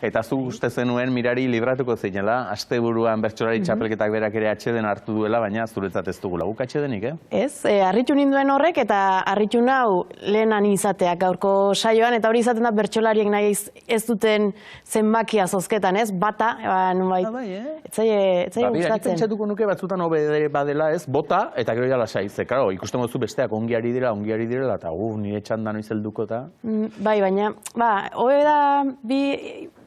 Eta zu uste zenuen Mirari libratuko zeinela, asteburuan bertsolari txapelketak berak ere atxeden hartu duela, baina zuretzat ez dugula. Guk atxedenik, Ez, harritu ninduen horrek eta harritu nau lehenan izateak gaurko saioan, eta hori izaten da bertsolariek nahi ez duten zenbakia zozketan, ez? Bata, nunbait, ez zaila gustatzen. Pentsatuko nuke batzutan hobe badela, ez? Bota, eta gero ja lasai. Ze, karo, ikusten mozu besteak ongi ari direla, eta nire txanda noiz helduko eta... Bai, baina, hobe da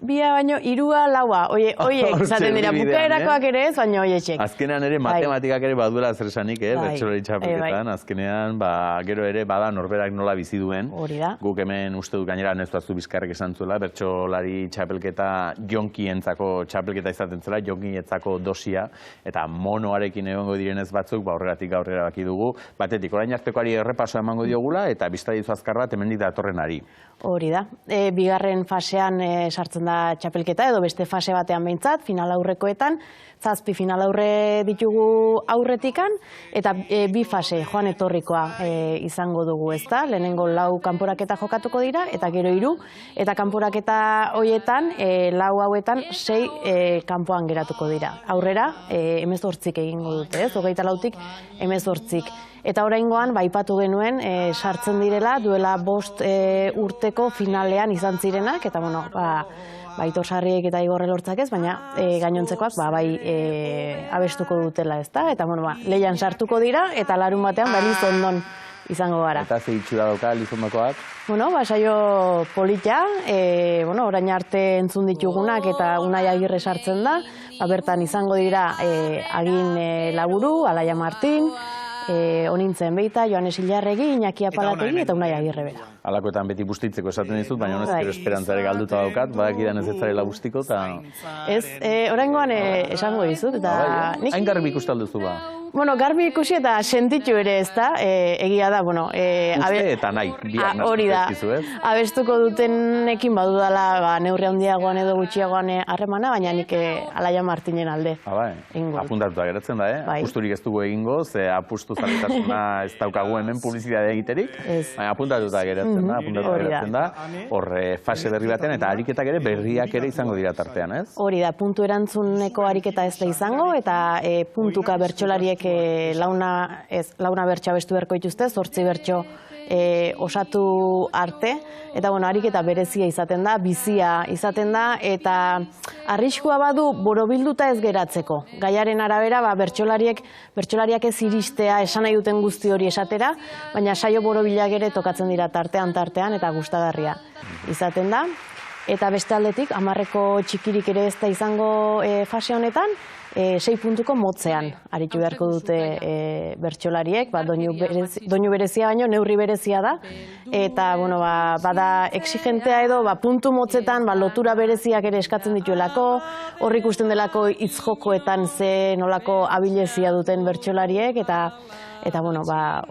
bia baino, irua, laua, oiek izaten dira, bukaerakoak ere ez, baina oietxek. Azkenean ere matematikak ere baduela zer esanik, bertsolari txapelketan, azkenean, gero ere bada norberak nola bizi duen. Hori da. Guk hemen uste dut gainera nezuazu bizkarrek esan zuela, bertsolari txapelketa jonkientzako txapelketa izaten zela, jonkientzako dosia, eta monoarekin egongo direnez batzuk, horregatik aurrera baki dugu, batetik, orain artekoari errepasoa emango diogula, eta biztadizu azkar bat hemendik datorrenari. Hori da. Bigarren fasean sartzen da txapelketa, edo beste fase batean behintzat, final aurrekoetan, 7 final aurre ditugu aurretikan, eta 2 fase joan etorrikoa izango dugu, ezta? Lehenengo 4 kanporaketa jokatuko dira, eta gero 3, eta kanporaketa hoietan, 4 hauetan 6 kanpoan geratuko dira. Aurrera, 18 egingo dute, ez? 24-tik 18. Eta oraingoan, aipatu genuen, sartzen direla, duela 5 urteko finalean izan zirenak, eta bueno, Aitor Sarriek eta Igor Elortzak ez, baina gainontzekoak abestuko dutela, ezta? Eta lehian sartuko dira, eta larun batean Elizondon izango gara. Eta ze itxura dauka Elizondokoak? Saio polita, orain arte entzun ditugunak eta Unai Agirre sartzen da, bertan izango dira Agin Laburu, Alaia Martin, Onintzen Beita, Joanes Ilarregi, Iñaki Apalategi eta Unai Agirre bera. Alakoetan beti bustitzeko esaten dizut, baina honezkero esperantzare galduta daukat, badakidan ez zarela bustiko, eta... Ez, oraingoan esango dizut, eta... Hain garbi ikusten duzu ba? Garbi ikusi eta sentitu ere ez da, egia da, uste eta nahi, biak hori da, nazko ez? abestuko dutenekin badudala neurri handiagoan edo gutxiagoan harremana, baina nik Alaia Martinen alde. Apuntatuta geratzen da, apusturik ez dugu egingo, ze apustu zaletasuna ez daukagu hemen publizitatea egiterik, baina apuntatuta geratzen da, hor fase berri batean, eta ariketak ere berriak ere izango dira tartean, ez? Hori da, puntu erantzuneko ariketa ez da izango, eta puntuka bertsolariek launa bertso abestu beharko dituzte, 8 bertso osatu arte, eta ariketa berezia izaten da, bizia izaten da, eta arriskua badu borobilduta ez geratzeko. Gaiaren arabera, bertsolariak ez iristea esan nahi duten guzti hori esatera, baina saio borobilak ere tokatzen dira tartean, eta gustagarria izaten da. Eta beste aldetik, 10ko txikirik ere ez da izango fase honetan, 6 puntuko motzean aritu beharko dute bertsolariek, doinu berezia baino, neurri berezia da, eta bada exigentea edo puntu motzetan lotura bereziak ere eskatzen dituelako, horrik ikusten delako hitz jokoetan ze nolako abilezia duten bertsolariek, eta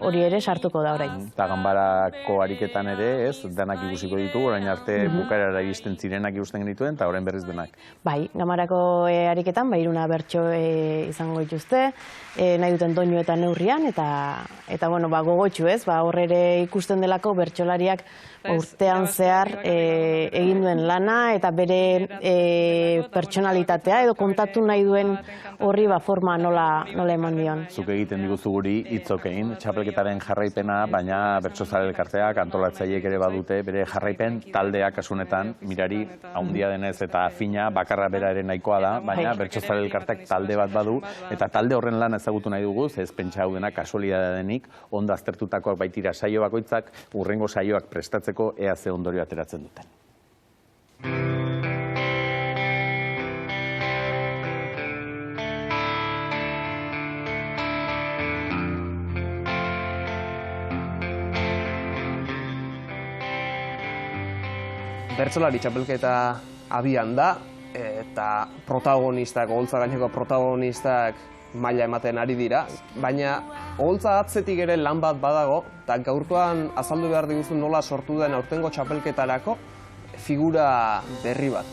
hori ere sartuko da orain. Eta ganbarako ariketan ere, ez, denak ikusiko ditugu, orain arte bukaerara iristen zirenak ikusten genituen, eta orain berriz denak. Bai, ganbarako ariketan, 3 bertso izango dituzte, nahi duten doinu eta neurrian, eta gogotxu ez, hor ere ikusten delako bertsolariak urtean zehar egin duen lana, eta bere pertsonalitatea, edo kontatu nahi duen horri forma nola eman dion. Zuk egiten diguzu guri hitzokein, txapelketaren jarraipena, baina bertsozale elkarteak, antolatzaileek ere badute, bere jarraipen taldeak kasunetan, Mirari haundia denez eta fina bakarra bera ere nahikoa da, baina bertsozale elkarteak talde bat badu, eta talde horren lan ezagutu nahi dugu, ez pentsa hau dena kasualidadea denik, ondo aztertutakoak baitira saio bakoitzak, hurrengo saioak prestatzeko ea ze ondorio ateratzen duten. Bertsolari txapelketa abian da, eta protagonistak, oholtza gaineko protagonistak maila ematen ari dira, baina oholtza atzetik ere lan bat badago, eta gaurkoan azaldu behar diguzu nola sortu den aurtengo txapelketarako figura berri bat.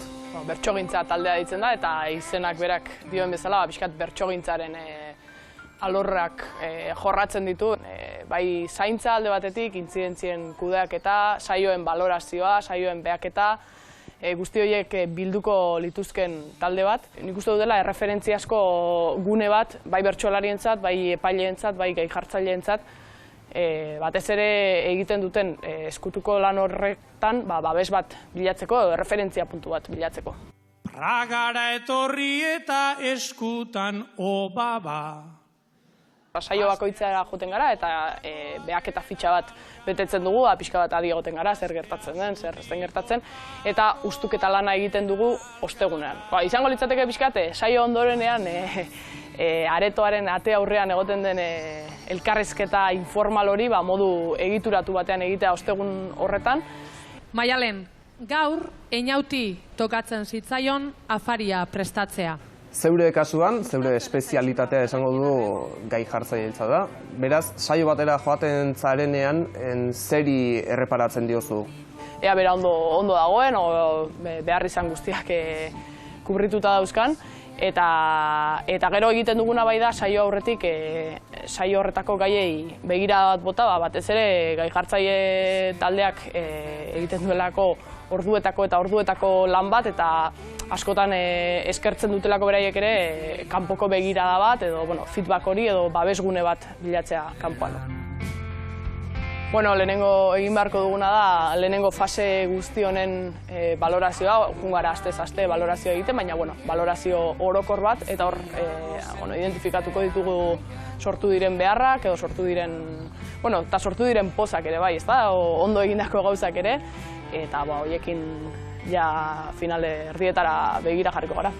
Bertsogintza taldea ditzen da, eta izenak berak dioen bezala, pixkat bertsogintzaren alorrak jorratzen ditu. Bai zaintza alde batetik, intzidentzien kudeaketa, saioen balorazioa, saioen behaketa, guzti horiek bilduko lituzken talde bat. Nik uste dut dela erreferentziazko gune bat, bai bertsolarientzat, bai epaileentzat, bai gai jartzaileentzat, batez ere egiten duten eskutuko lan horretan babes bat bilatzeko, referentzia puntu bat bilatzeko. Pragara etorri eta eskutan obaba. Saio bakoitzara joten gara eta behaketa fitxa bat betetzen dugu, pixka bat adi egoten gara, zer gertatzen den, zer ez den gertatzen, eta ustuketa lana egiten dugu ostegunean. Izango litzateke pixkat, saio ondorenean aretoaren ate aurrean egoten den elkarrizketa informal hori modu egituratu batean egitea ostegun horretan. Maialen, gaur Einauti tokatzen zitzaion afaria prestatzea. Zeure kasuan, zeure espezialitatea esango du gai jartzaileentza da. Beraz, saio batera joaten zarenean, zeri erreparatzen diozu? Ea bera ondo dagoen, behar izan guztiak kubrituta dauzkan. Eta gero egiten duguna bai da saio aurretik, saio horretako gaiei begira bat bota, batez ere gai jartzaile taldeak egiten duelako orduetako eta orduetako lan bat, eta askotan eskertzen dutelako beraiek ere kanpoko begirada bat, edo feedback hori edo babesgune bat bilatzea kanpoan. Lehenengo egin beharko duguna da, lehenengo fase guzti honen balorazioa, jungara astez-aste balorazioa egiten, baina balorazio orokor bat, eta hor identifikatuko ditugu sortu diren beharrak, edo sortu diren pozak ere bai, ondo egindako gauzak ere, eta horiekin ja finale erdietara begira jarriko gara.